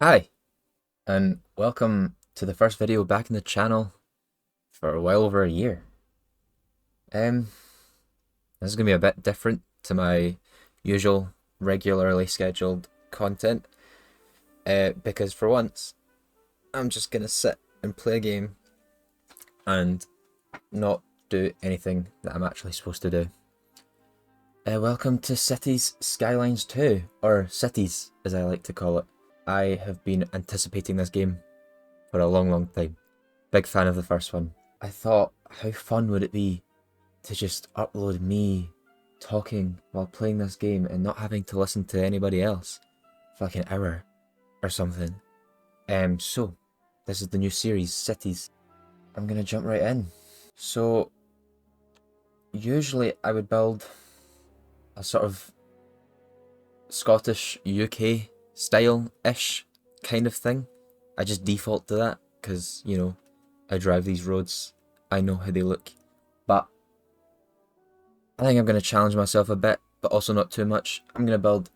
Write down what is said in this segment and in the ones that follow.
Hi, and welcome to the first video back in the channel for well over a year. Um, this is going to be a bit different to my usual regularly scheduled content, because for once, I'm just going to sit and play a game and not do anything that I'm actually supposed to do. Welcome to Cities Skylines 2, or Cities as I like to call it. I have been anticipating this game for a long time. Big fan of the first one. I thought, how fun would it be to just upload me talking while playing this game and not having to listen to anybody else for like an hour or something. So this is the new series, Cities. I'm gonna jump right in. So usually I would build a sort of Scottish UK style-ish kind of thing. I just default to that because, you know, I drive these roads, I know how they look. But I think I'm going to challenge myself a bit, but also not too much. I'm going to build,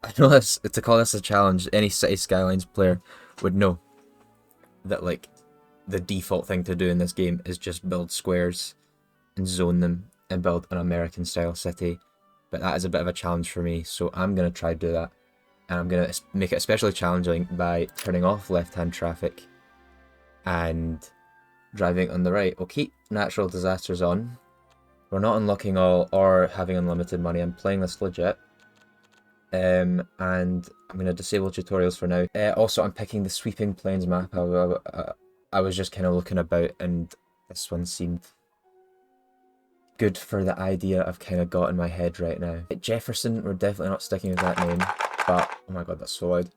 I know this, to call this a challenge, any City Skylines player would know that like the default thing to do in this game is just build squares and zone them and build an American style city. But that is a bit of a challenge for me, so I'm going to try to do that. And I'm going to make it especially challenging by turning off left-hand traffic and driving on the right. We'll keep natural disasters on. We're not unlocking all or having unlimited money. I'm playing this legit. And I'm going to disable tutorials for now. Also, I'm picking the Sweeping Plains map. I was just kind of looking about and this one seemed good for the idea I've kind of got in my head right now. Jefferson, we're definitely not sticking with that name, but oh my god, that's so loud.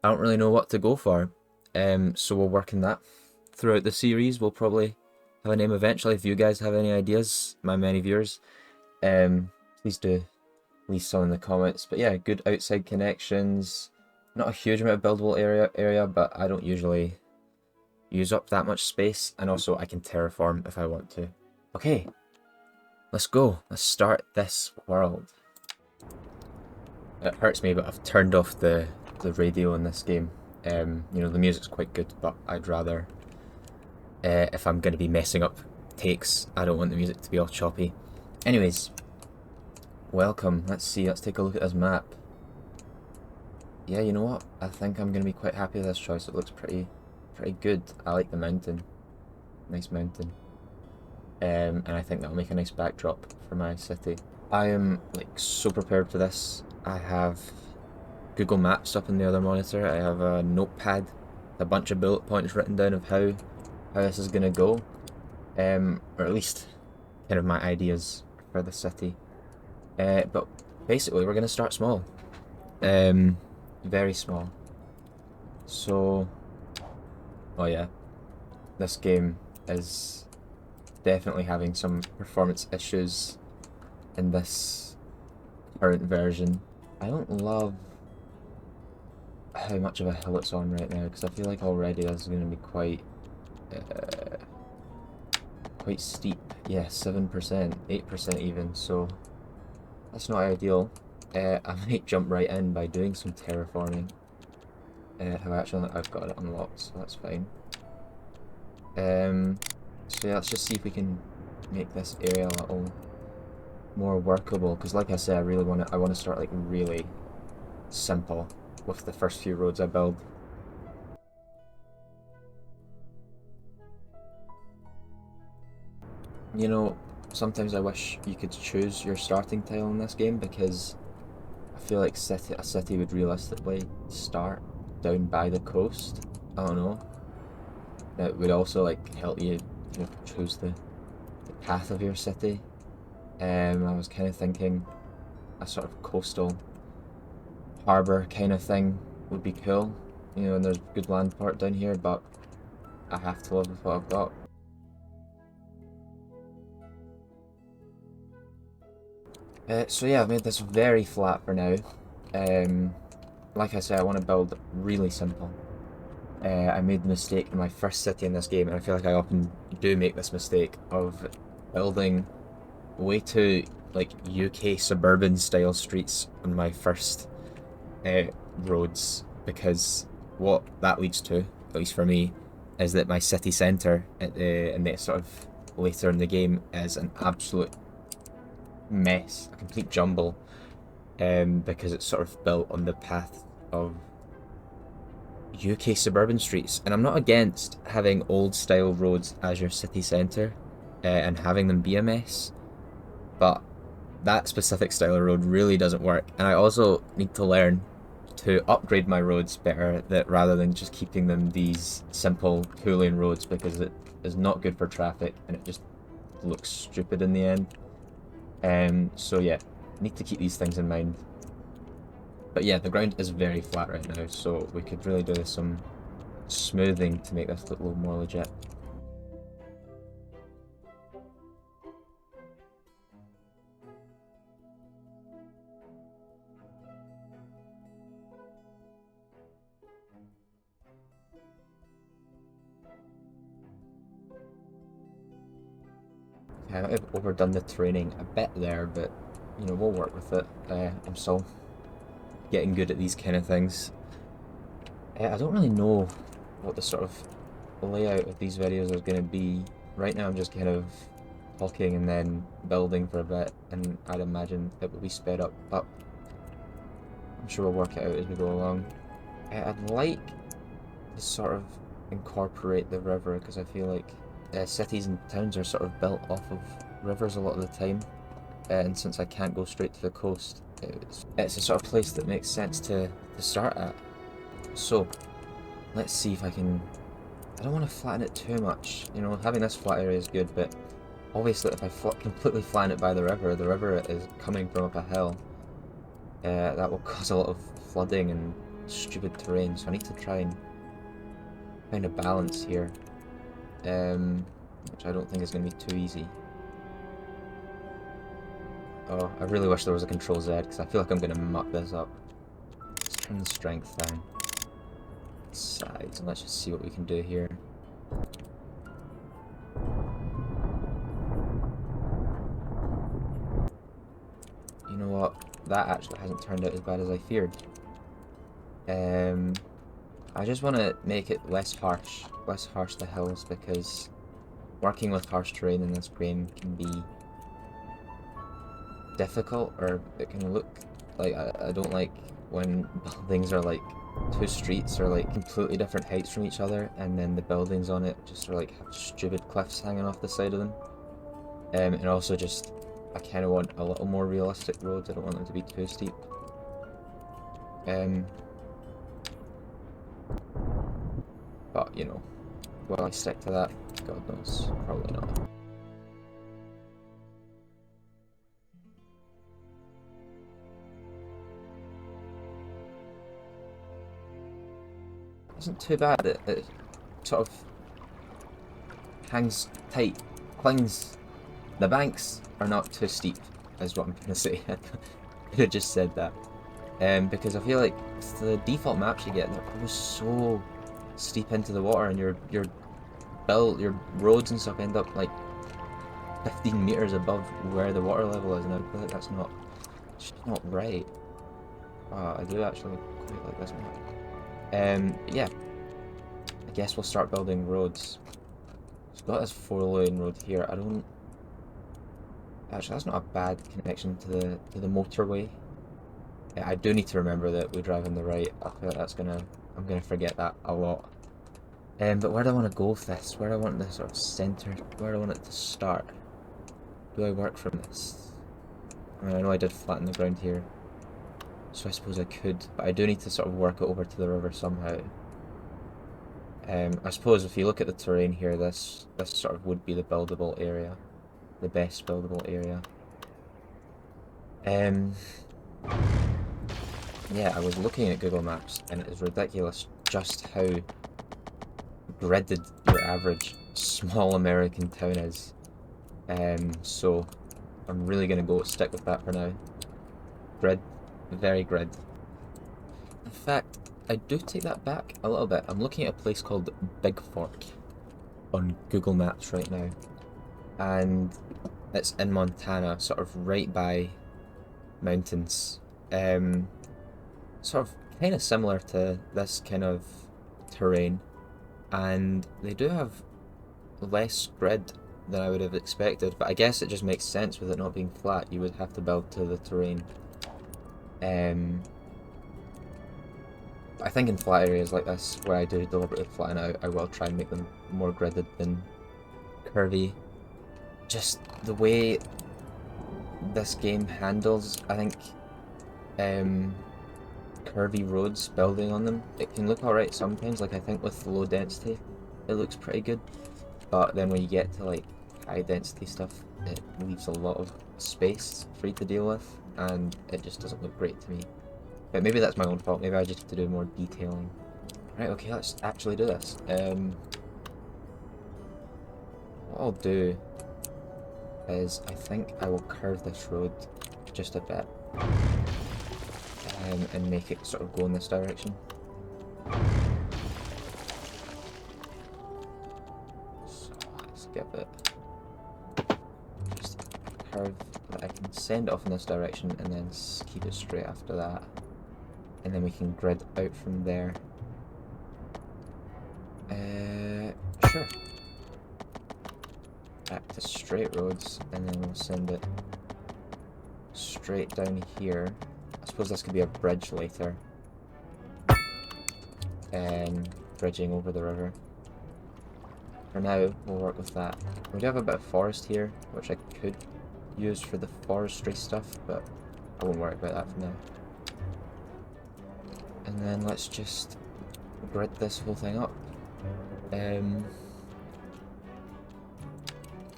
I don't really know what to go for, so we'll work on that throughout the series. We'll probably have a name eventually. If you guys have any ideas, my many viewers, please do leave some in the comments. But yeah, good outside connections, not a huge amount of buildable area, but I don't usually use up that much space, and also I can terraform if I want to. Okay. Let's go. Let's start this world. It hurts me, but I've turned off the radio in this game. You know, the music's quite good, but I'd rather, if I'm going to be messing up takes, I don't want the music to be all choppy. Anyways, welcome. Let's see. Let's take a look at this map. Yeah, you know what? I think I'm going to be quite happy with this choice. It looks pretty good. I like the mountain. Nice mountain. And I think that'll make a nice backdrop for my city. I am like so prepared for this. I have Google Maps up in the other monitor. I have a notepad, a bunch of bullet points written down of how this is gonna go, or at least kind of my ideas for the city. But basically, we're gonna start small, very small. So, oh yeah, this game is definitely having some performance issues in this current version. I don't love how much of a hill it's on right now, because I feel like already this is going to be quite steep. Yeah, 7%, 8% even, so that's not ideal. I might jump right in by doing some terraforming. I've got it unlocked, so that's fine. So yeah, let's just see if we can make this area a little more workable, because like I said, I want to start like really simple with the first few roads I build. You know, sometimes I wish you could choose your starting tile in this game, because I feel like a city would realistically start down by the coast. I don't know. That would also like help you choose the path of your city. I was kind of thinking a sort of coastal harbour kind of thing would be cool, you know, and there's good land part down here, but I have to live with what I've got. So yeah, I've made this very flat for now. Like I said, I want to build really simple. I made the mistake in my first city in this game, and I feel like I often do make this mistake of building way too like UK suburban style streets on my first roads, because what that leads to, at least for me, is that my city centre in the sort of later in the game is an absolute mess, a complete jumble, because it's sort of built on the path of UK suburban streets. And I'm not against having old style roads as your city centre and having them be a mess, but that specific style of road really doesn't work. And I also need to learn to upgrade my roads better, that rather than just keeping them these simple 2-lane roads, because it is not good for traffic and it just looks stupid in the end. So yeah, need to keep these things in mind. But yeah, the ground is very flat right now, so we could really do some smoothing to make this look a little more legit. Okay, I might have overdone the training a bit there, but you know, we'll work with it. I'm still getting good at these kind of things. I don't really know what the sort of layout of these videos is going to be. Right now I'm just kind of talking and then building for a bit, and I'd imagine it will be sped up, but I'm sure we'll work it out as we go along. I'd like to sort of incorporate the river, because I feel like cities and towns are sort of built off of rivers a lot of the time, and since I can't go straight to the coast, it's a sort of place that makes sense to start at. So let's see if I can... I don't want to flatten it too much, you know, having this flat area is good, but obviously if I completely flatten it by the river is coming from up a hill, that will cause a lot of flooding and stupid terrain, so I need to try and find a balance here, which I don't think is going to be too easy. Oh, I really wish there was a Control Z, because I feel like I'm going to muck this up. Let's turn the strength down. Sides, and let's just see what we can do here. You know what? That actually hasn't turned out as bad as I feared. I just want to make it less harsh the hills, because working with harsh terrain in this game can be difficult, or it can look like, I don't like when buildings are like, two streets are like completely different heights from each other, and then the buildings on it just are like have stupid cliffs hanging off the side of them. And also just, I kind of want a little more realistic roads, I don't want them to be too steep. But you know, will I stick to that? God knows, probably not. Isn't too bad, it sort of hangs tight, clings. The banks are not too steep, is what I'm going to say. I could have just said that. Because I feel like the default maps you get, they're always so steep into the water, and your roads and stuff end up like 15 meters above where the water level is, and I feel like that's not right. I do actually quite like this map. Yeah, I guess we'll start building roads. We've got this 4-lane road here. Actually, that's not a bad connection to the motorway. Yeah, I do need to remember that we drive on the right. I feel like I'm gonna forget that a lot. But where do I want to go with this? Where do I want the sort of centre? Where do I want it to start? Do I work from this? I know I did flatten the ground here, so I suppose I could, but I do need to sort of work it over to the river somehow. I suppose if you look at the terrain here, this sort of would be the buildable area, the best buildable area. Yeah, I was looking at Google Maps, and it is ridiculous just how gridded your average small American town is. So I'm really gonna stick with that for now. Grid, very grid. In fact, I do take that back a little bit. I'm looking at a place called Big Fork on Google Maps right now, and it's in Montana, sort of right by mountains. Sort of kind of similar to this kind of terrain, and they do have less grid than I would have expected, but I guess it just makes sense with it not being flat. You would have to build to the terrain. I think in flat areas like this, where I do deliberately flatten out, I will try and make them more gridded than curvy. Just the way this game handles, I think, curvy roads, building on them, it can look alright sometimes. Like, I think with low density, it looks pretty good. But then when you get to, like, high density stuff, it leaves a lot of space for you to deal with, and it just doesn't look great to me. But maybe that's my own fault. Maybe I just have to do more detailing. Right, okay, let's actually do this. What I'll do is I think I will curve this road just a bit, and make it sort of go in this direction. So let's give it just a curve that I can send off in this direction and then keep it straight after that. And then we can grid out from there. Sure. Back to straight roads, and then we'll send it straight down here. I suppose this could be a bridge later. Bridging over the river. For now, we'll work with that. We do have a bit of forest here, which I could use for the forestry stuff, but I won't worry about that for now. And then let's just grid this whole thing up. Let's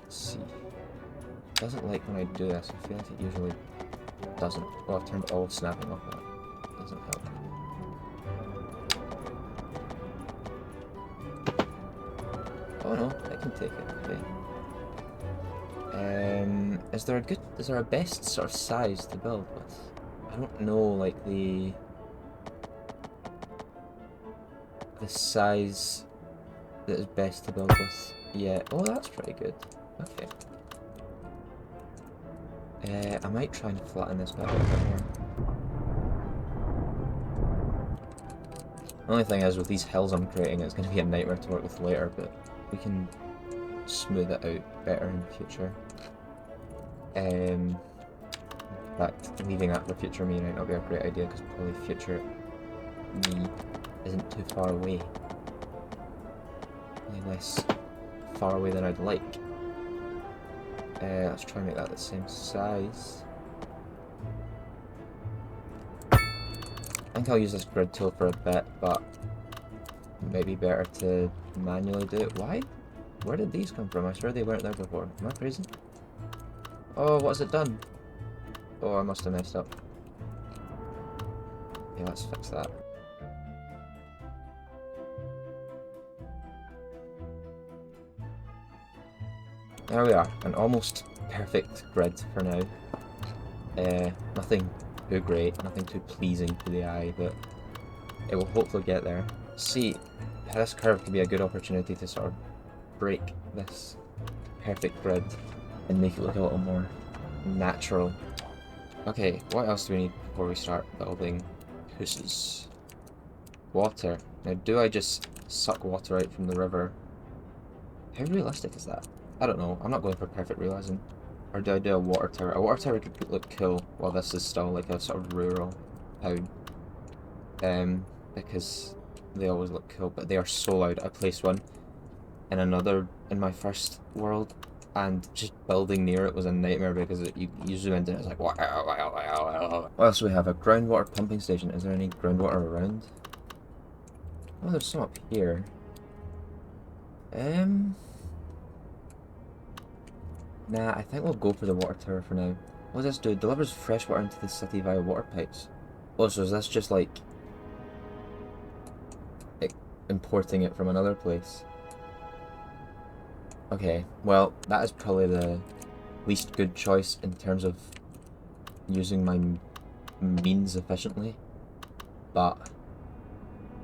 see. It doesn't like when I do this. I feel like it usually doesn't. Oh, I've turned all snapping off. That doesn't help. Oh no, I can take it. Okay. Is there a best sort of size to build with? I don't know, like the size that is best to build with. Yeah. Oh, that's pretty good. Okay. I might try and flatten this bit out a bit more. The only thing is, with these hills I'm creating, it's going to be a nightmare to work with later, but we can smooth it out better in the future. In fact, leaving that for future me might not be a great idea, because probably future me isn't too far away. Really less far away than I'd like. Let's try and make that the same size. I think I'll use this grid tool for a bit, but it might be better to manually do it. Why? Where did these come from? I swear they weren't there before. Am I crazy? Oh, what's it done? Oh, I must have messed up. Yeah, let's fix that. There we are, an almost perfect grid for now. Nothing too great, nothing too pleasing to the eye, but it will hopefully get there. See, this curve could be a good opportunity to sort of break this perfect grid and make it look a little more natural. Okay, what else do we need before we start building houses? Water. Now, do I just suck water out from the river? How realistic is that? I don't know. I'm not going for perfect realism. Or do I do a water tower? A water tower could look cool while this is still like a sort of rural town. Because they always look cool, but they are so loud. I placed one in my first world, and just building near it was a nightmare because you zoom into it, it's like wow, wow, wow, wow. What else do we have? A groundwater pumping station. Is there any groundwater around? Oh, there's some up here. Nah, I think we'll go for the water tower for now. What does this do? It delivers fresh water into the city via water pipes. Oh, so is this just like importing it from another place? Okay, well, that is probably the least good choice in terms of using my means efficiently, but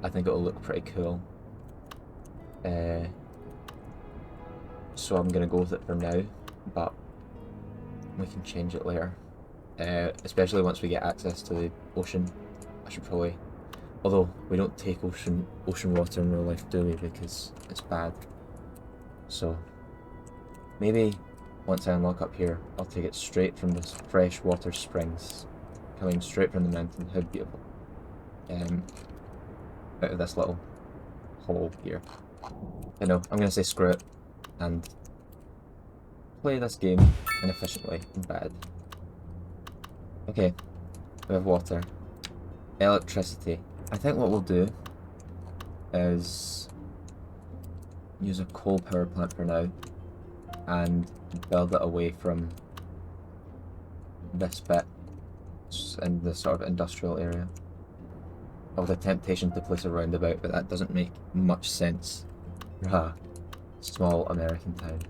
I think it'll look pretty cool. So I'm gonna go with it for now, but we can change it later. Especially once we get access to the ocean. I should probably Although we don't take ocean water in real life, do we? Because it's bad. So maybe once I unlock up here, I'll take it straight from this fresh water springs, coming straight from the mountain. How beautiful! Out of this little hole here. I know, I'm gonna say screw it and play this game inefficiently and bad. Okay, we have water. Electricity. I think what we'll do is use a coal power plant for now and build it away from this bit in the sort of industrial area. Of the temptation to place a roundabout, but that doesn't make much sense. Rah. Small American town.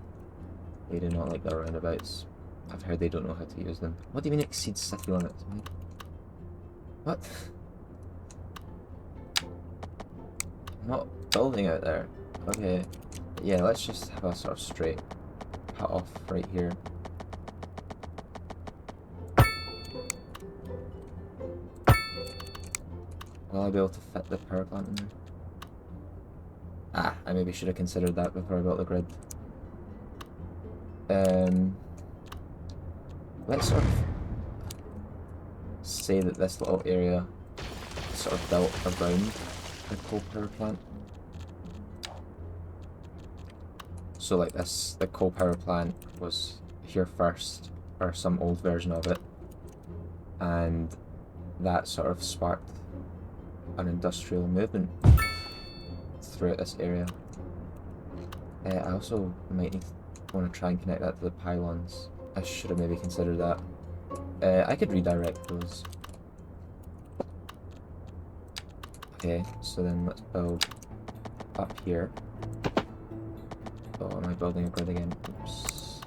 They do not like their roundabouts. I've heard they don't know how to use them. What do you mean exceeds city limits? What? I'm not building out there. Okay. Yeah, let's just have a sort of straight cut off right here. Will I be able to fit the power plant in there? Ah, I maybe should have considered that before I built the grid. Let's sort of say that this little area is sort of built around the coal power plant. So like this, the coal power plant was here first, or some old version of it, and that sort of sparked an industrial movement throughout this area. I also might want to try and connect that to the pylons. I should have maybe considered that. I could redirect those. Okay, so then let's build up here. Oh, am I building a grid again? Oops.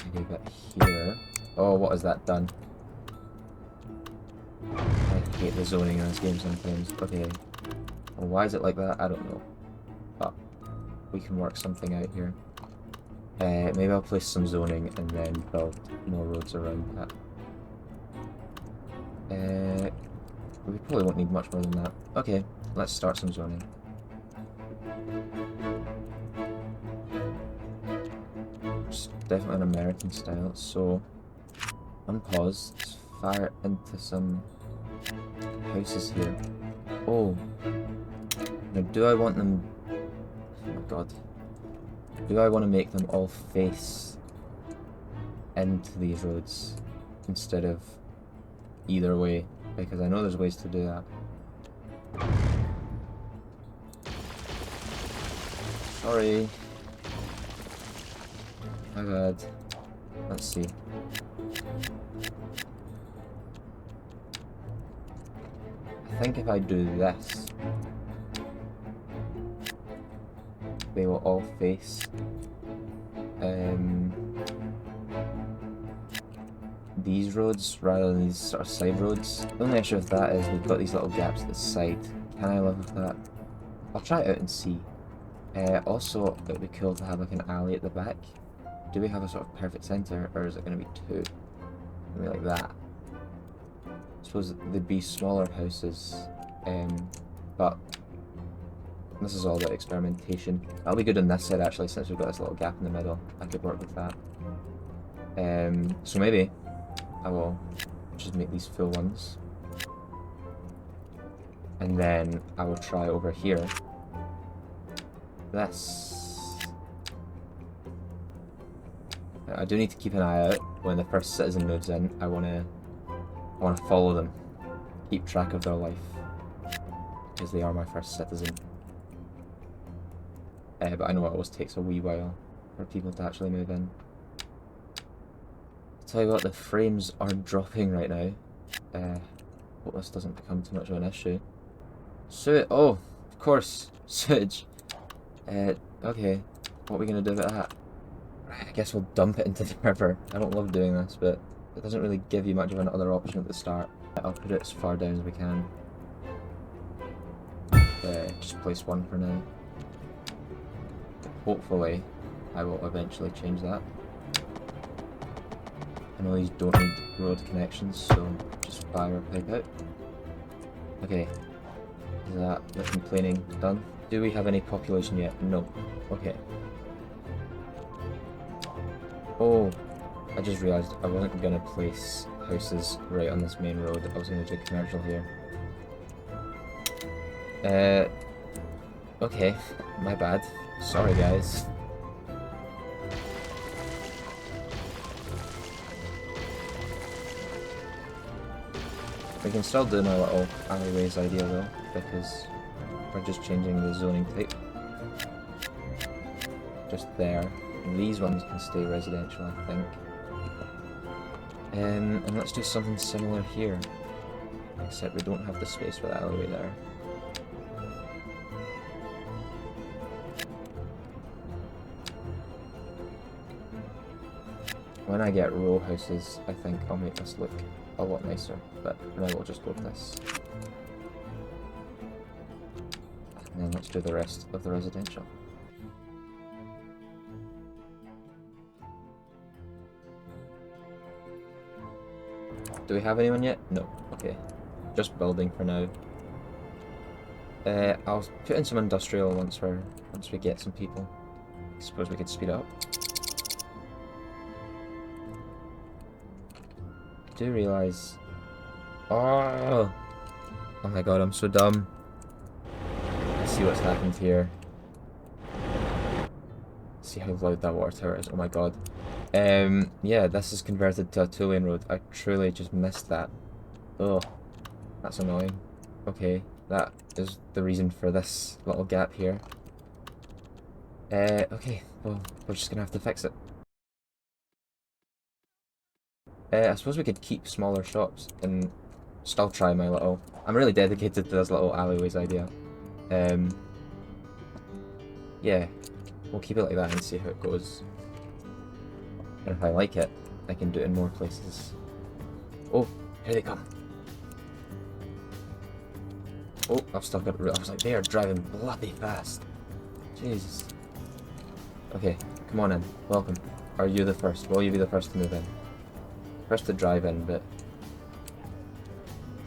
Maybe a bit here. Oh, what has that done? I hate the zoning in this game sometimes. Okay. Well, why is it like that? I don't know. But we can work something out here. Maybe I'll place some zoning and then build more roads around that. We probably won't need much more than that. Okay, let's start some zoning. It's definitely an American style, so unpause, let's fire into some houses here. Oh, now do I want them, oh my god, do I want to make them all face into these roads instead of either way? Because I know there's ways to do that. Sorry. My bad. Let's see. I think if I do this, they will all face these roads rather than these sort of side roads. The only issue with that is we've got these little gaps at the side. Can I live with that? I'll try it out and see. Also, it would be cool to have like an alley at the back. Do we have a sort of perfect centre, or is it going to be two? Maybe like that. I suppose they'd be smaller houses, but this is all about experimentation. That'll be good on this side actually, since we've got this little gap in the middle. I could work with that. So maybe I will just make these full ones. And then I will try over here. This. I do need to keep an eye out when the first citizen moves in. I wanna follow them, keep track of their life, because they are my first citizen. But I know it always takes a wee while for people to actually move in. I'll tell you what, the frames are dropping right now. Hope this doesn't become too much of an issue. Oh, of course, sewage. Okay, what are we gonna do about that? I guess we'll dump it into the river. I don't love doing this, but it doesn't really give you much of another option at the start. I'll put it as far down as we can. Just place one for now. Hopefully, I will eventually change that. I know these don't need road connections, so just just fire a pipe out. Okay. Is that the complaining done? Do we have any population yet? No. Okay. Oh, I just realised I wasn't going to place houses right on this main road. I was going to do commercial here. Okay. My bad. Sorry, guys. We can still do my little alleyways idea though, because we're just changing the zoning type. Just there. And these ones can stay residential, I think. And let's do something similar here. Except we don't have the space for the alleyway there. When I get row houses, I think I'll make this look a lot nicer, but now we'll just go with this. And then let's do the rest of the residential. Do we have anyone yet? No. Okay. Just building for now. I'll put in some industrial once we get some people. I suppose we could speed up. I do realise. Oh my god, I'm so dumb. I see what's happened here. See how loud that water tower is. Oh my god. Yeah, this is converted to a 2-lane road. I truly just missed that. Oh, that's annoying. Okay, that is the reason for this little gap here. Okay, well, we're just gonna have to fix it. I suppose we could keep smaller shops and still try my little... I'm really dedicated to this little alleyways idea. Yeah, we'll keep it like that and see how it goes. And if I like it, I can do it in more places. Oh, here they come. Oh, I've stuck up. I was like, they are driving bloody fast. Jesus. Okay, come on in. Welcome. Are you the first? Will you be the first to move in? First to drive in, but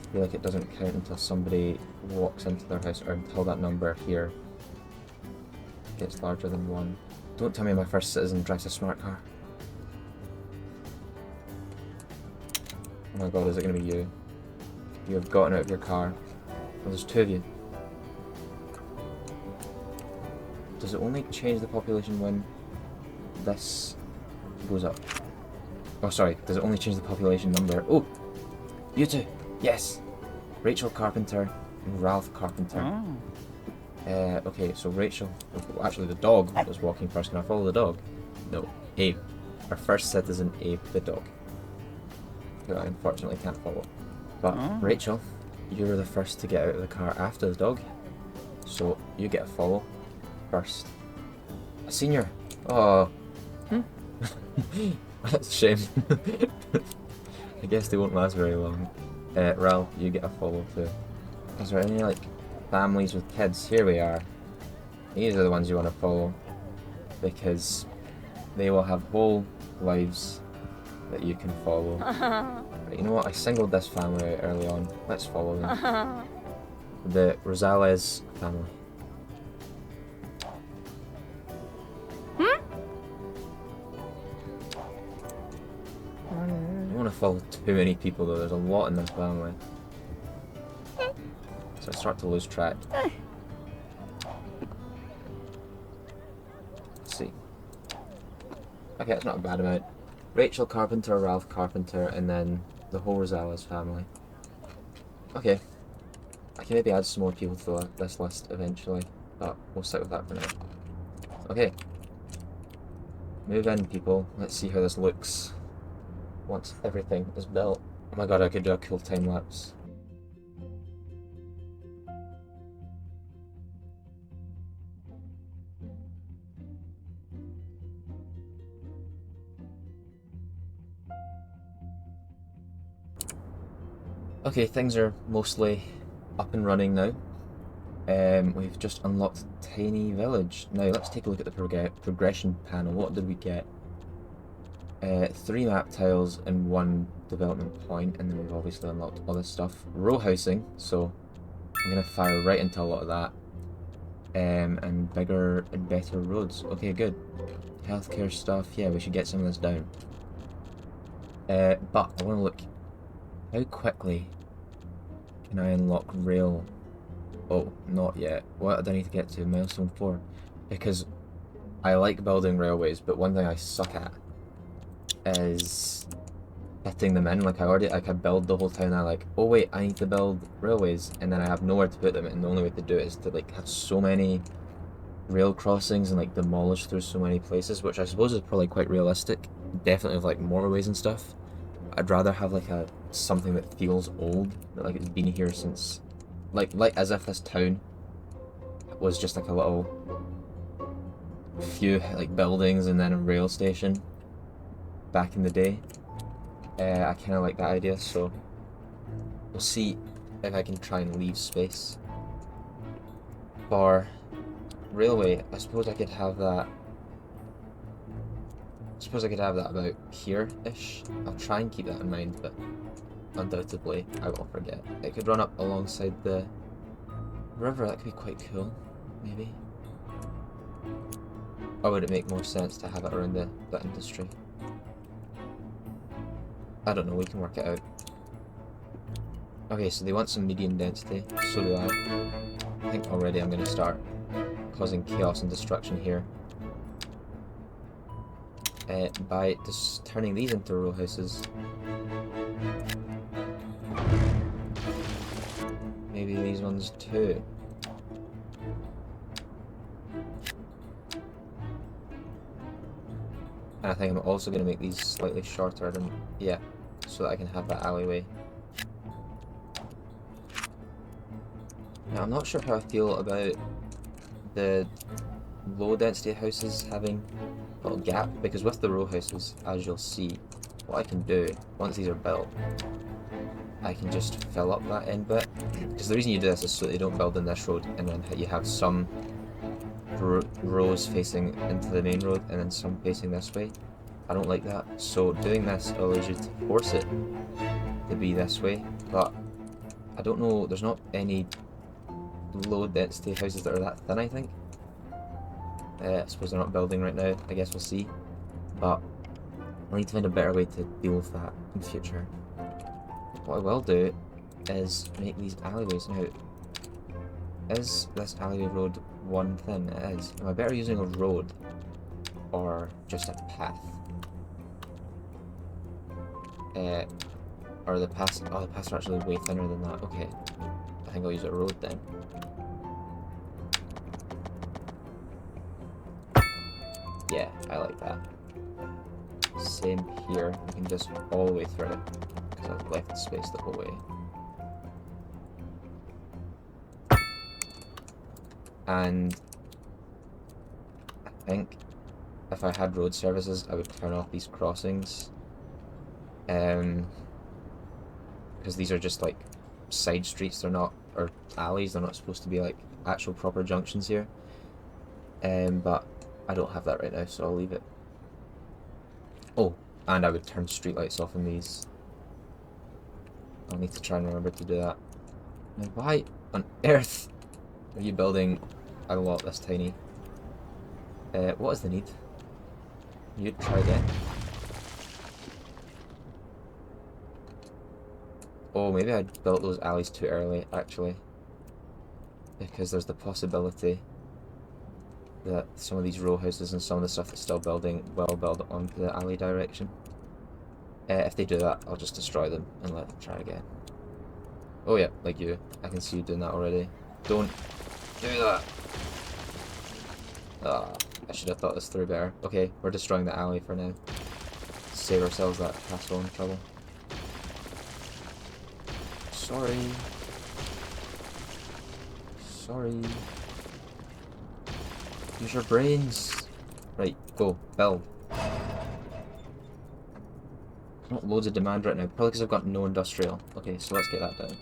I feel like it doesn't count until somebody walks into their house, or until that number here gets larger than 1. Don't tell me my first citizen drives a smart car. Oh my god, is it going to be you? You have gotten out of your car. Well, there's 2 of you. Does it only change the population when this goes up? Oh, sorry. Does it only change the population number? Oh! You two! Yes! Rachel Carpenter and Ralph Carpenter. Oh. Okay, so Rachel... Actually, the dog was walking first. Can I follow the dog? No. Abe. Our first citizen, Abe, the dog. Who I unfortunately can't follow. But Rachel, you were the first to get out of the car after the dog. So you get a follow first. A senior! Oh. That's a shame. I guess they won't last very long. Ralph, you get a follow too. Is there any like families with kids? Here we are. These are the ones you want to follow. Because they will have whole lives that you can follow. Right, you know what? I singled this family out early on. Let's follow them. The Rosales family. I don't want to follow too many people though. There's a lot in this family. So I start to lose track. Let's see. Okay, it's not a bad amount. Rachel Carpenter, Ralph Carpenter, and then the whole Rosales family. Okay. I can maybe add some more people to this list eventually, but we'll stick with that for now. Okay. Move in, people. Let's see how this looks once everything is built. Oh my god, I could do a cool time lapse. Okay, things are mostly up and running now. We've just unlocked Tiny Village. Now let's take a look at the progression panel. What did we get? 3 map tiles and 1 development point, and then we've obviously unlocked all this stuff. Row housing, so I'm gonna fire right into a lot of that. And bigger and better roads. Okay, good. Healthcare stuff, yeah, we should get some of this down. But I want to look, how quickly can I unlock rail? Oh, not yet. What do I need to get to? Milestone 4. Because I like building railways, but one thing I suck at is fitting them in. Like I could build the whole town, and I'm like, oh wait, I need to build railways, and then I have nowhere to put them, and the only way to do it is to like have so many rail crossings and like demolish through so many places, which I suppose is probably quite realistic. Definitely with like motorways and stuff. I'd rather have like something that feels old, that like it's been here since, like as if this town was just like a little few like buildings and then a rail station back in the day. I kind of like that idea, so we'll see if I can try and leave space for railway. I suppose I could have that. About here-ish. I'll try and keep that in mind, but undoubtedly I will forget. It could run up alongside the river. That could be quite cool, maybe. Or would it make more sense to have it around the industry? I don't know, we can work it out. Okay, so they want some medium density, so do I. I think already I'm going to start causing chaos and destruction here. By just turning these into row houses. Maybe these ones too. And I think I'm also going to make these slightly shorter than, yeah, so that I can have that alleyway. Now, I'm not sure how I feel about the low density houses having a little gap, because with the row houses, as you'll see, what I can do, once these are built, I can just fill up that end bit. Because the reason you do this is so that you don't build in this road, and then you have some rows facing into the main road, and then some facing this way. I don't like that, so doing this allows you to force it to be this way, but I don't know, there's not any low density houses that are that thin, I think. I suppose they're not building right now, I guess we'll see. But I need to find a better way to deal with that in the future. What I will do is make these alleyways. Now, is this alleyway road one thin? It is. Am I better using a road or just a path? Or the paths, oh, the paths are actually way thinner than that. Okay, I think I'll use a road then. Yeah, I like that. Same here, we can just all the way through it, because I've left the space the whole way. And I think if I had road services, I would turn off these crossings. Because these are just like side streets, they're not, or alleys, they're not supposed to be like actual proper junctions here. But I don't have that right now, so I'll leave it. Oh, and I would turn streetlights off in these. I'll need to try and remember to do that. Now, why on earth are you building a lot this tiny? What is the need? You try again. Oh, maybe I built those alleys too early, actually. Because there's the possibility that some of these row houses and some of the stuff that's still building will build onto the alley direction. If they do that, I'll just destroy them and let them try again. Oh yeah, like you. I can see you doing that already. Don't do that! Ah, I should have thought this through better. Okay, we're destroying the alley for now. Save ourselves that hassle and trouble. Sorry. Sorry. Use your brains. Right, go, build. Not loads of demand right now, probably because I've got no industrial. Okay, so let's get that down.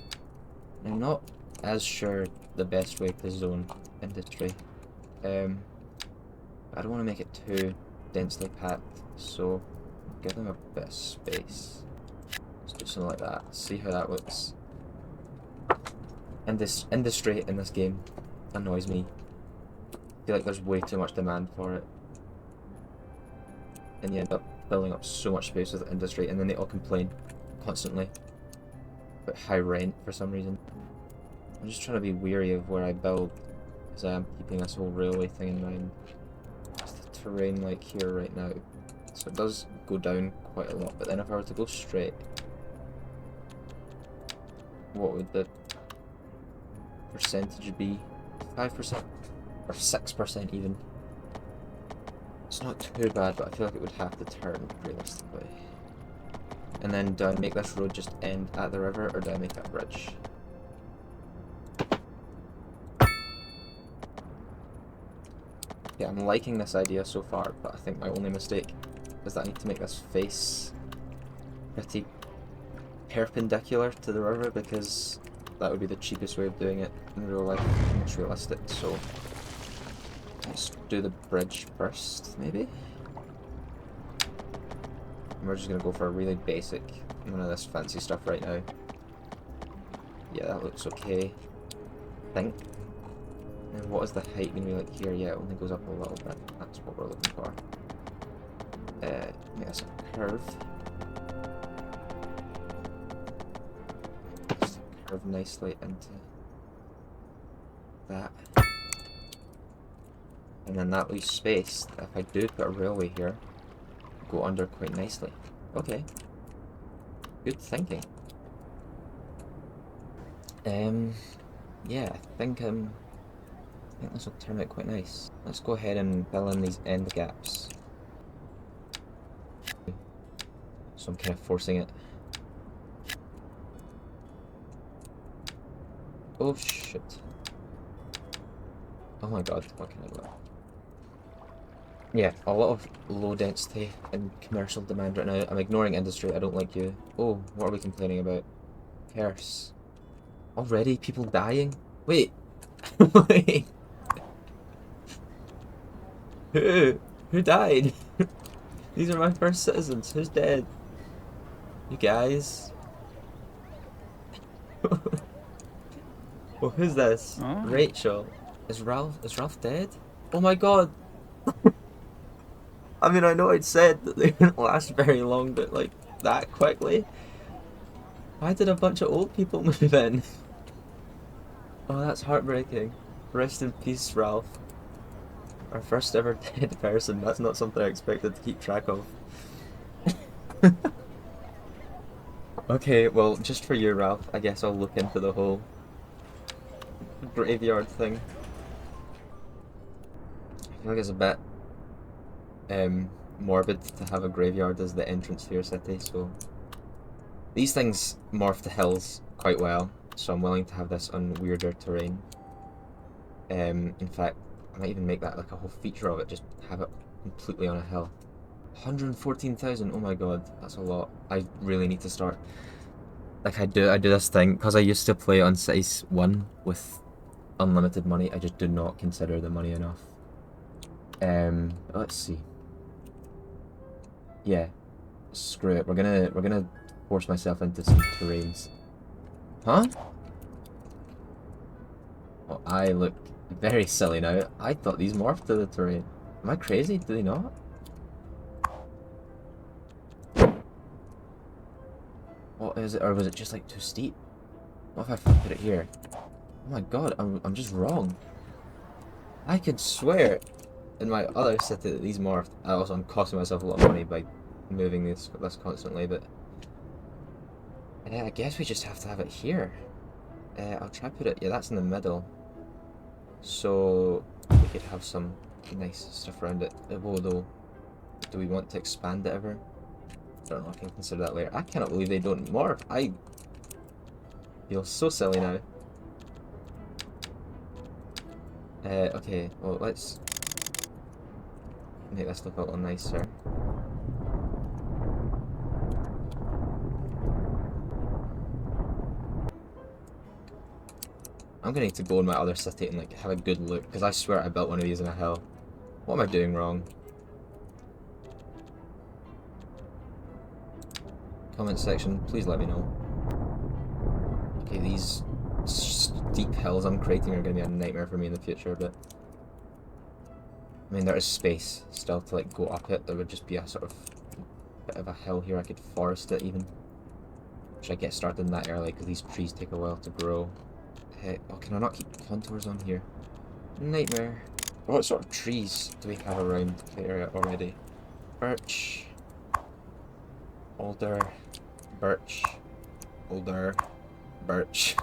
I'm not as sure the best way to zone industry. I don't want to make it too densely packed, so give them a bit of space. do something like that. See how that looks. And this industry in this game annoys me. I feel like there's way too much demand for it. And you end up building up so much space with the industry, and then they all complain constantly about high rent for some reason. I'm just trying to be wary of where I build, because I am keeping this whole railway thing in mind. What's the terrain like here right now? So it does go down quite a lot, but then if I were to go straight, what would the percentage be? 5%? Or 6% even? It's not too bad, but I feel like it would have to turn realistically. And then do I make this road just end at the river, or do I make a bridge? Yeah, I'm liking this idea so far, but I think my only mistake is that I need to make this face pretty perpendicular to the river, because that would be the cheapest way of doing it in real life, most realistic. So let's do the bridge first, maybe? And we're just gonna go for a really basic, none of this fancy stuff right now. Yeah, that looks okay, I think. And what is the height gonna be like here? Yeah, it only goes up a little bit. That's what we're looking for. Make this a curve. Just curve nicely into that. And then that leaves space. If I do put a railway here, go under quite nicely. Okay. Good thinking. Yeah, I think this will turn out quite nice. Let's go ahead and fill in these end gaps. So I'm kind of forcing it. Oh shit. Oh my god, what can I do? Yeah, a lot of low density and commercial demand right now. I'm ignoring industry, I don't like you. Oh, what are we complaining about? Curse. Already? People dying? Wait. Wait. Who died? These are my first citizens. Who's dead? You guys? Well, who's this? Oh. Rachel. Is Ralph dead? Oh my god! I mean, I know I'd said that they wouldn't last very long, but like, that quickly? Why did a bunch of old people move in? Oh, that's heartbreaking. Rest in peace, Ralph. Our first ever dead person. That's not something I expected to keep track of. Okay, well, just for you, Ralph, I guess I'll look into the whole graveyard thing. I feel like it's a bit morbid to have a graveyard as the entrance to your city, so these things morph to hills quite well, so I'm willing to have this on weirder terrain. In fact, I might even make that like a whole feature of it, just have it completely on a hill. 114,000, oh my god, that's a lot. I really need to start, like I do this thing, because I used to play on Cities 1 with unlimited money, I just do not consider the money enough. Let's see. Yeah, screw it, we're gonna force myself into some terrains. Huh? Oh, I look very silly now. I thought these morphed to the terrain. Am I crazy? Do they not? What is it? Or was it just like too steep? What if I put it here? Oh my god, I'm just wrong. I could swear in my other city that these morphed. Also, I'm costing myself a lot of money by moving this constantly, but I guess we just have to have it here. I'll try put it, yeah, that's in the middle. So we could have some nice stuff around it. Although, do we want to expand it ever? I don't know, I can consider that later. I cannot believe they don't morph. I feel so silly now. Okay, well, let's make this look a little nicer. I'm gonna need to go in my other city and like have a good look, because I swear I built one of these in a hill. What am I doing wrong? comment section, please let me know. Okay, these steep hills I'm creating are going to be a nightmare for me in the future, but I mean there is space still to like go up it. There would just be a sort of bit of a hill here. I could forest it even. Should I get started in that early because these trees take a while to grow. Oh, can I not keep contours on here? Nightmare. What sort of trees do we have around the area already? Birch, alder, birch, alder, birch,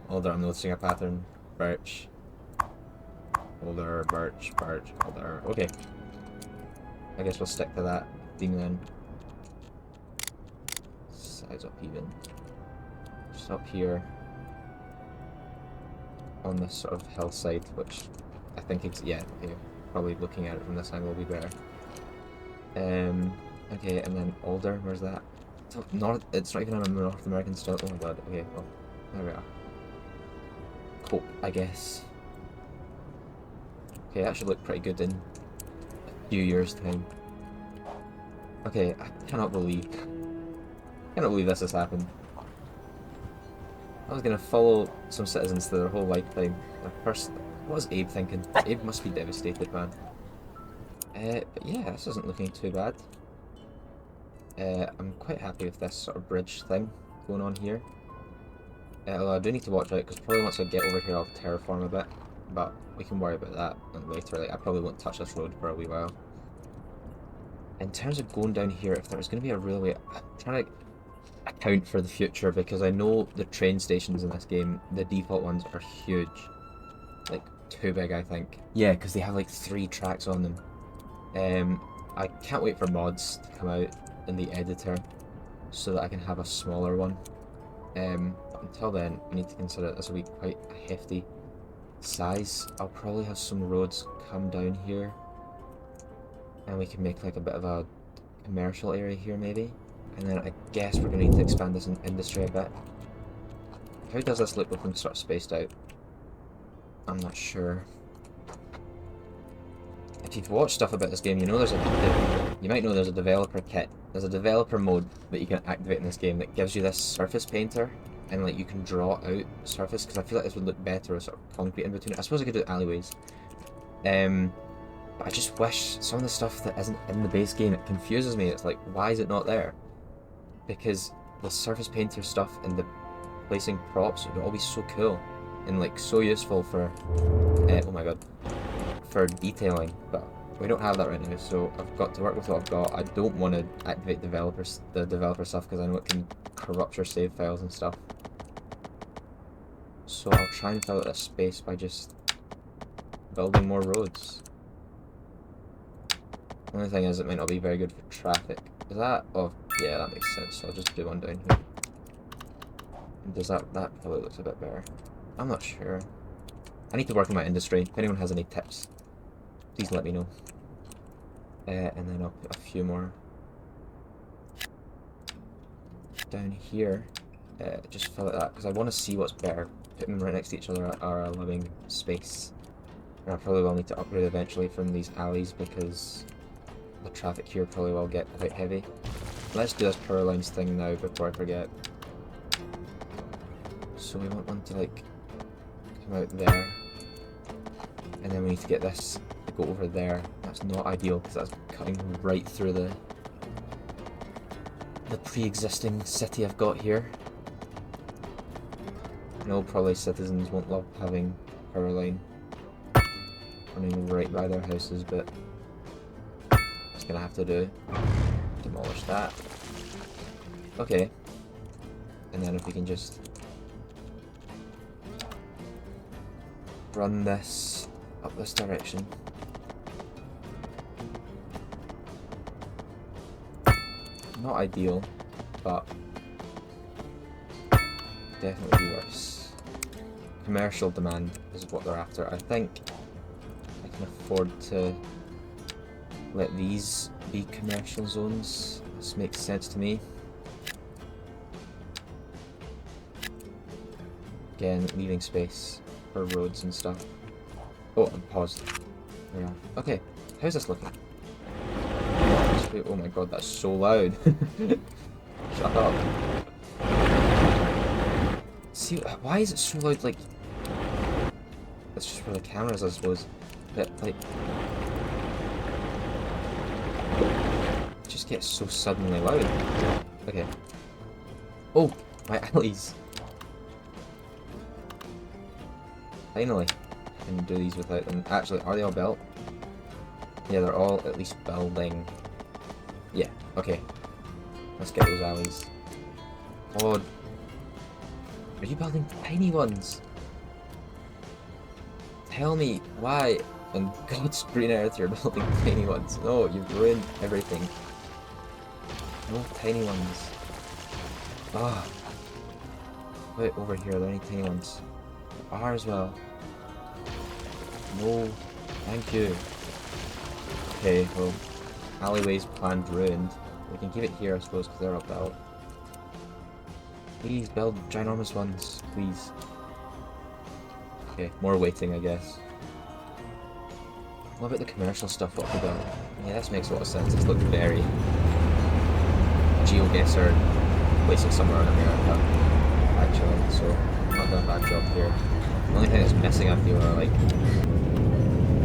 alder. I'm noticing a pattern. Birch, alder, birch, birch, alder. Okay. I guess we'll stick to that theme then. Size up even. Just up here. On this sort of hillside, which I think it's, yeah, okay, probably looking at it from this angle will be better. Okay, and then alder, where's that? It's not even on a North American style. Oh my god, okay, well, there we are. Cope, I guess. Okay, that should look pretty good in a few years' time. Okay, I cannot believe this has happened. I was gonna follow some citizens to their whole lifetime. What was Abe thinking? Abe must be devastated, man. But yeah, this isn't looking too bad. I'm quite happy with this sort of bridge thing going on here. Although I do need to watch out, because probably once I get over here I'll terraform a bit. But we can worry about that later. Like, I probably won't touch this road for a wee while. In terms of going down here, if there's going to be a real way... I'm trying to account for the future, because I know the train stations in this game, the default ones are huge. Like, too big, I think. Yeah, because they have like 3 tracks on them. I can't wait for mods to come out in the editor so that I can have a smaller one. But until then, I need to consider this will be quite a hefty size. I'll probably have some roads come down here, and we can make like a bit of a commercial area here maybe. And then I guess we're going to need to expand this in industry a bit. How does this look with them sort of spaced out? I'm not sure. If you've watched stuff about this game, you know you might know there's a developer kit. There's a developer mode that you can activate in this game that gives you this surface painter, and like you can draw out surface, because I feel like this would look better with sort of concrete in between it. I suppose I could do alleyways. But I just wish some of the stuff that isn't in the base game, it confuses me. It's like, why is it not there? Because the surface painter stuff and the placing props would all be so cool and like so useful for oh my god, for detailing, but we don't have that right now, so I've got to work with what I've got. I don't want to activate the developer stuff because I know it can corrupt your save files and stuff. So I'll try and fill out this space by just building more roads. The only thing is, it might not be very good for traffic. Is that? Oh, yeah, that makes sense. So I'll just do one down here. Does that probably looks a bit better? I'm not sure. I need to work on my industry. If anyone has any tips, please let me know. And then I'll put a few more down here. Just fill it that, because I want to see what's better. Putting them right next to each other are allowing space. And I probably will need to upgrade eventually from these alleys, because the traffic here probably will get quite heavy. Let's do this power lines thing now before I forget. So we want one to like come out there, and then we need to get this to go over there. That's not ideal because that's cutting right through the pre-existing city I've got here. I know probably citizens won't love having power line running right by their houses, but it's gonna have to do. Demolish that. Okay. And then if we can just run this up this direction. Not ideal, but definitely worse. Commercial demand is what they're after. I think I can afford to let these be commercial zones. This makes sense to me. Again, leaving space for roads and stuff. Oh, I'm paused. There we are. Okay, how's this looking? Oh my god, that's so loud. Shut up. See, why is it so loud? Like, that's just for the cameras, I suppose. But like, it just gets so suddenly loud. Okay. Oh, my alleys. Finally, I can do these without them. Actually, are they all built? Yeah, they're all at least building. Yeah, okay. Let's get those alleys. Oh, are you building tiny ones? Tell me why on God's green earth you're building tiny ones. No, you've ruined everything. No tiny ones. Ah. Wait, over here, are there any tiny ones? There are as well. No, thank you. Okay, well, alleyways planned ruined. We can keep it here, I suppose, because they're up out. Please build ginormous ones, please. Okay, more waiting, I guess. What about the commercial stuff? What about? Yeah, this makes a lot of sense. This looks very GeoGuessr placing somewhere in America, actually. So, not done a bad job here. The only thing that's missing, I feel, are like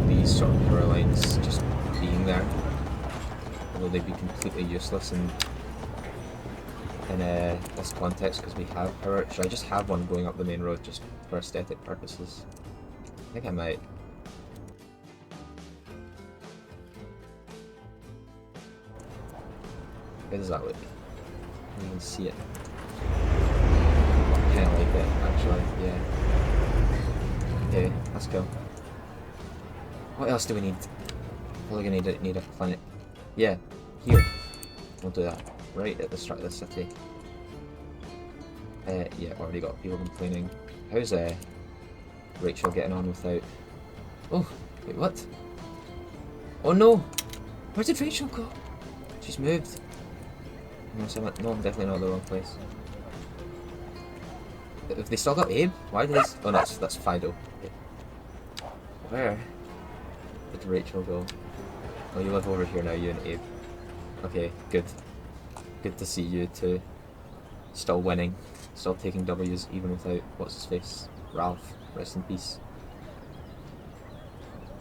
these sort of power lines just being there. Although they'd be completely useless in this context because we have power. Should I just have one going up the main road just for aesthetic purposes? I think I might. How does that look? You can see it. I kinda like it, actually, yeah. Okay, let's go. What else do we need? Probably gonna need a planet. Yeah, here. We'll do that. Right at the start of the city. Yeah, already got people complaining. How's Rachel getting on without... Oh, wait, what? Oh no! Where did Rachel go? She's moved. No, I'm definitely not in the wrong place. Have they still got Abe? Why did they... Oh, that's Fido. Okay. Where did Rachel go? Oh, you live over here now, you and Abe. Okay, good. Good to see you two. Still winning. Still taking W's even without, what's his face? Ralph. Rest in peace.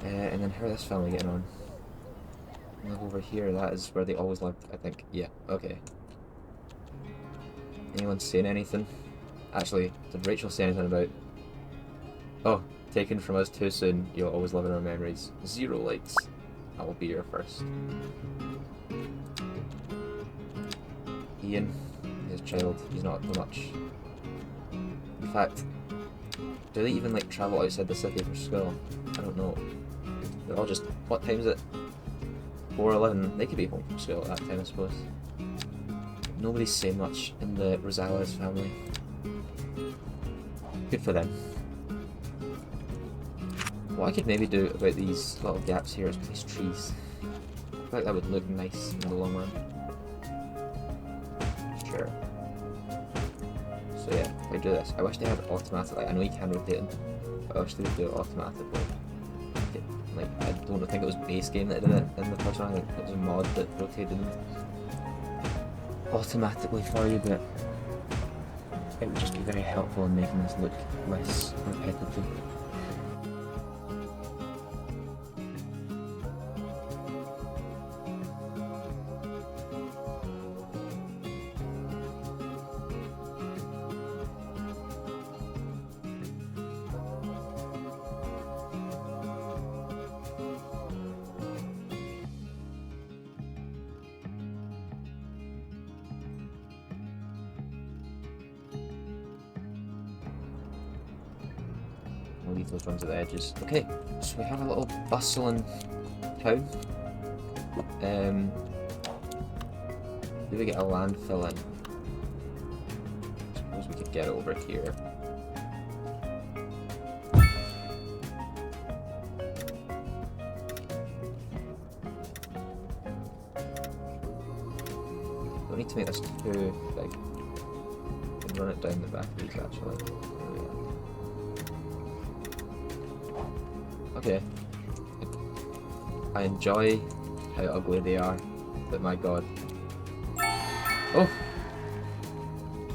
And then how are this family getting on? Live over here, that is where they always lived, I think. Yeah, okay. Anyone saying anything? Actually, did Rachel say anything about... Oh, taken from us too soon, you'll always live in our memories. 0 likes. I will be your first. Ian, he's a child, he's not much. In fact, do they even like travel outside the city for school? I don't know. They're all just, what time is it? 4:11. They could be home from school at that time, I suppose. Nobody's saying much in the Rosales family. Good for them. What I could maybe do about these little gaps here is place trees. I feel like that would look nice in the long run. Sure. So yeah, if I do this, I wish they had automatic, like, I know you can rotate them, but I wish they would do it automatically. Like, I don't think it was base game that did it in the first one, I think it was a mod that rotated them automatically for you, but it would just be very helpful in making this look less repetitive. I'll leave those ones at the edges. Okay, so we have a little bustling town. Do we get a landfill in? I suppose we could get it over here. Don't need to make this too big. We can run it down the back of these actually. There we are. Okay. I enjoy how ugly they are, but my god. Oh!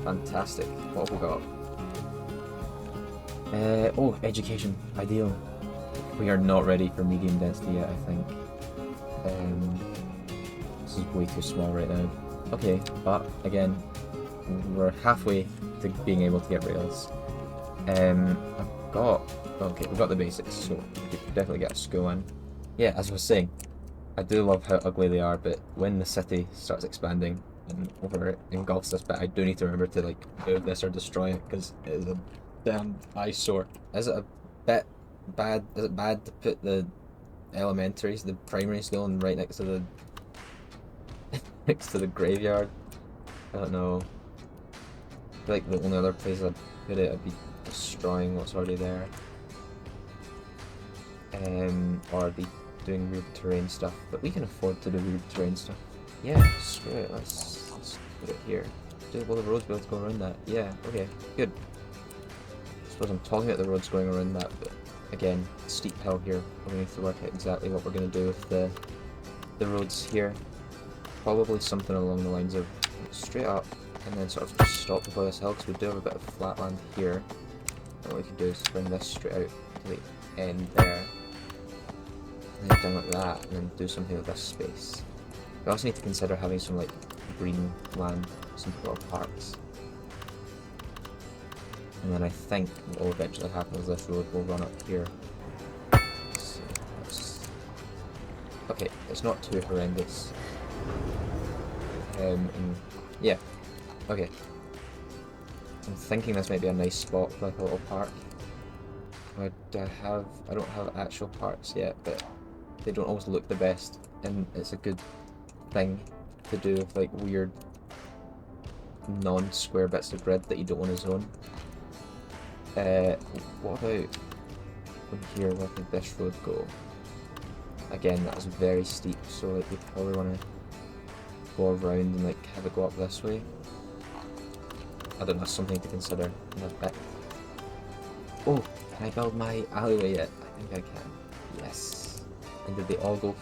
Fantastic. What have we got? Oh, education. Ideal. We are not ready for medium density yet, I think. This is way too small right now. Okay, but again, we're halfway to being able to get rails. Okay, we've got the basics, so we could definitely get a school in. Yeah, as I was saying, I do love how ugly they are, but when the city starts expanding and engulfs this bit, I do need to remember to like move this or destroy it, because it is a damn eyesore. Is it a bit bad? Is it bad to put the elementaries, the primary school, and right next to the next to the graveyard? I don't know. I feel like the only other place I'd put it, I'd be destroying what's already there. Or I'd be doing weird terrain stuff, but we can afford to do weird terrain stuff. Yeah, screw it, let's put it here. Will the roads be able to go around that? Yeah, okay, good. I suppose I'm talking about the roads going around that, but again, steep hill here. We need to work out exactly what we're going to do with the roads here. Probably something along the lines of straight up and then sort of just stop before this hill, because we do have a bit of flat land here. And what we can do is bring this straight out to the end there. And then down like that, and then do something with this space. We also need to consider having some like green land, some little parks. And then I think what will eventually happen is this road will run up here. So okay, it's not too horrendous. And yeah, okay. I'm thinking this might be a nice spot for like a little park. I don't have actual parks yet, but they don't always look the best, and it's a good thing to do with like weird non-square bits of grid that you don't want to zone. What about from here? Where could this road go? Again, that's very steep, so like we probably want to go around and like have it go up this way. I don't know, something to consider in a bit. Oh, can I build my alleyway yet? I think I can. Yes. And did they all go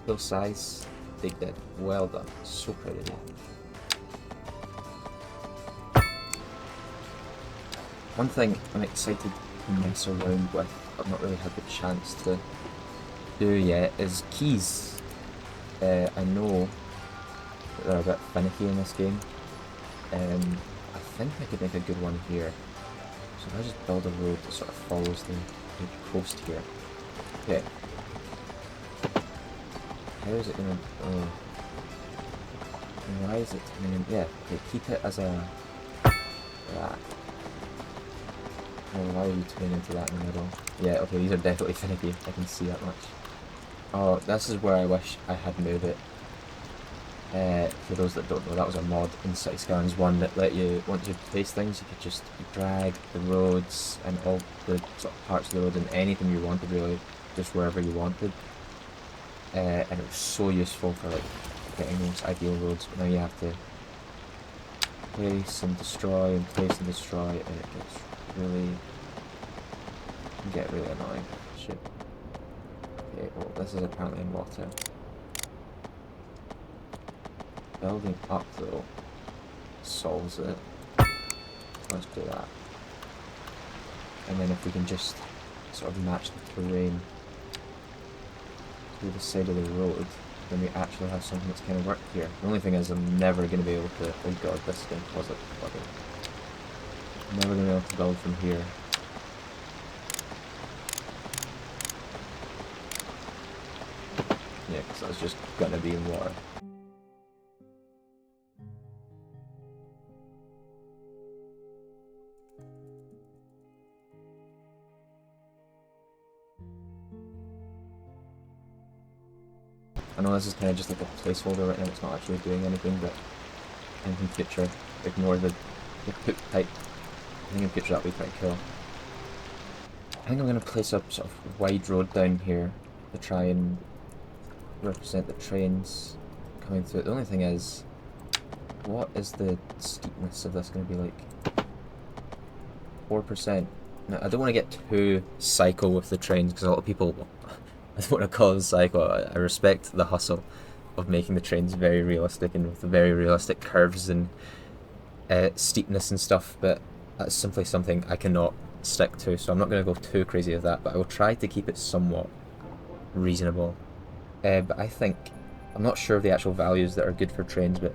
full size? They did. Well done. So proud of you. One thing I'm excited to mess around with, I've not really had the chance to do yet, is keys. I know that they're a bit finicky in this game. I think I could make a good one here. So if I just build a road that sort of follows the coast here. Okay. How is it gonna... oh. Why is it turning in... yeah, okay, keep it as a... that. Oh, why are you turning into that in the middle? Yeah, okay, these are definitely finicky, I can see that much. Oh, this is where I wish I had moved it. For those that don't know, that was a mod in Skylines 1 that let you, once you place things, you could just drag the roads and all the sort of parts of the road and anything you wanted really, just wherever you wanted. And it was so useful for like getting those ideal roads, but now you have to place and destroy and place and destroy, and it gets really, can get really annoying. Shit. Okay, well this is apparently in water. Building up though solves it. Let's do that. And then if we can just sort of match the terrain to the side of the road, then we actually have something that's kind of worked here. The only thing is I'm never going to be able to... oh god, this thing was it bugging. Never going to be able to build from here. Yeah, because that's just going to be in water. I know this is kind of just like a placeholder right now, it's not actually doing anything, but I think in future, ignore the poop type. I think in future that'll be quite cool. I think I'm going to place up sort of wide road down here to try and represent the trains coming through. The only thing is, what is the steepness of this going to be like? 4%. Now, I don't want to get too psycho with the trains, because a lot of people... I don't want to call them psycho. I respect the hustle of making the trains very realistic and with very realistic curves and steepness and stuff, but that's simply something I cannot stick to, so I'm not going to go too crazy with that, but I will try to keep it somewhat reasonable. But I think, I'm not sure of the actual values that are good for trains, but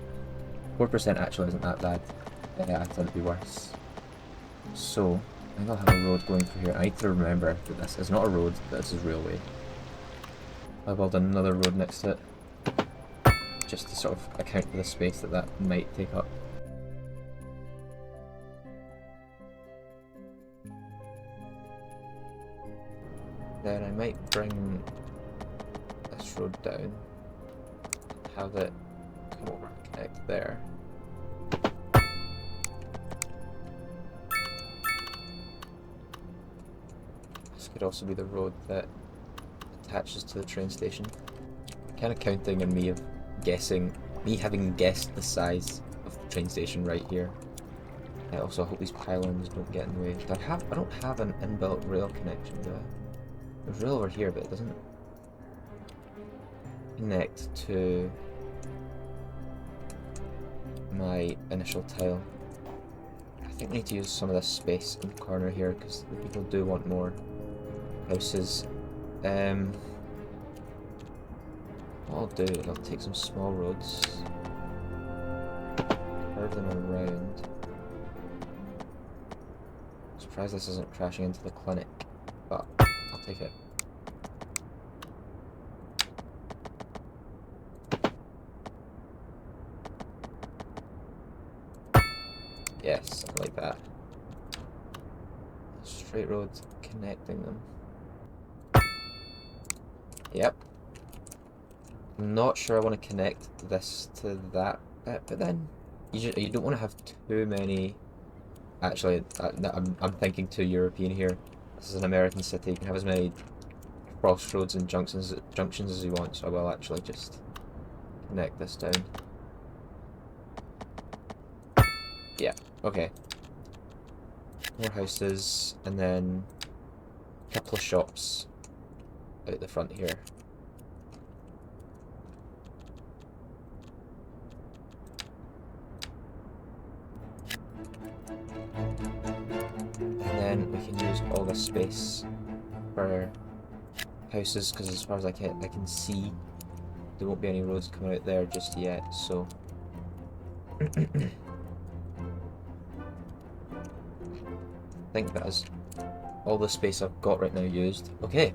4% actually isn't that bad. I thought it'd be worse. So, I think I'll have a road going through here. I need to remember that this is not a road, but this is railway. I'll build another road next to it, just to sort of account for the space that that might take up. Then I might bring this road down, have it come over and connect there. This could also be the road that attaches to the train station. Kind of counting on me having guessed the size of the train station right here. I also hope these pylons don't get in the way. I don't have an inbuilt rail connection, do I? There's rail over here, but it doesn't connect to my initial tile. I think I need to use some of this space in the corner here because the people do want more houses. What I'll do is I'll take some small roads, curve them around. Surprised this isn't crashing into the clinic, but I'll take it. Yes, something like that. Straight roads connecting them. Yep. I'm not sure I want to connect this to that bit, but then you don't want to have too many. Actually, I'm thinking too European here. This is an American city. You can have as many crossroads and junctions as you want, so I will actually just connect this down. Yeah, okay. More houses, and then a couple of shops out the front here. And then we can use all this space for houses, because as far as I can see, there won't be any roads coming out there just yet, so I think that is all the space I've got right now used. Okay,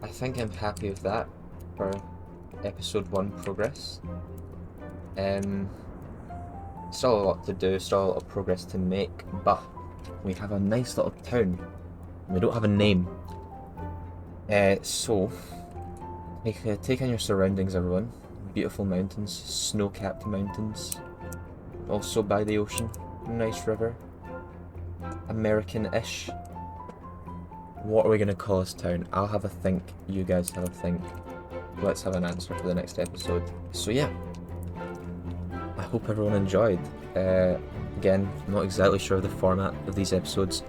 I think I'm happy with that for episode 1 progress. Still a lot to do, still a lot of progress to make, but we have a nice little town. We don't have a name. So, take in your surroundings, everyone. Beautiful mountains, snow-capped mountains, also by the ocean, nice river. American-ish. What are we going to call this town? I'll have a think, you guys have a think. Let's have an answer for the next episode. So yeah, I hope everyone enjoyed. Again, I'm not exactly sure of the format of these episodes.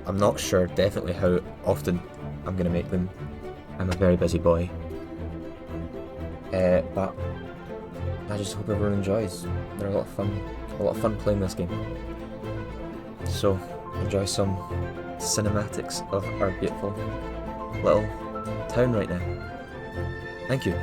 I'm not sure definitely how often I'm going to make them. I'm a very busy boy. But I just hope everyone enjoys. They're a lot of fun playing this game. So, enjoy some cinematics of our beautiful little town right now. Thank you.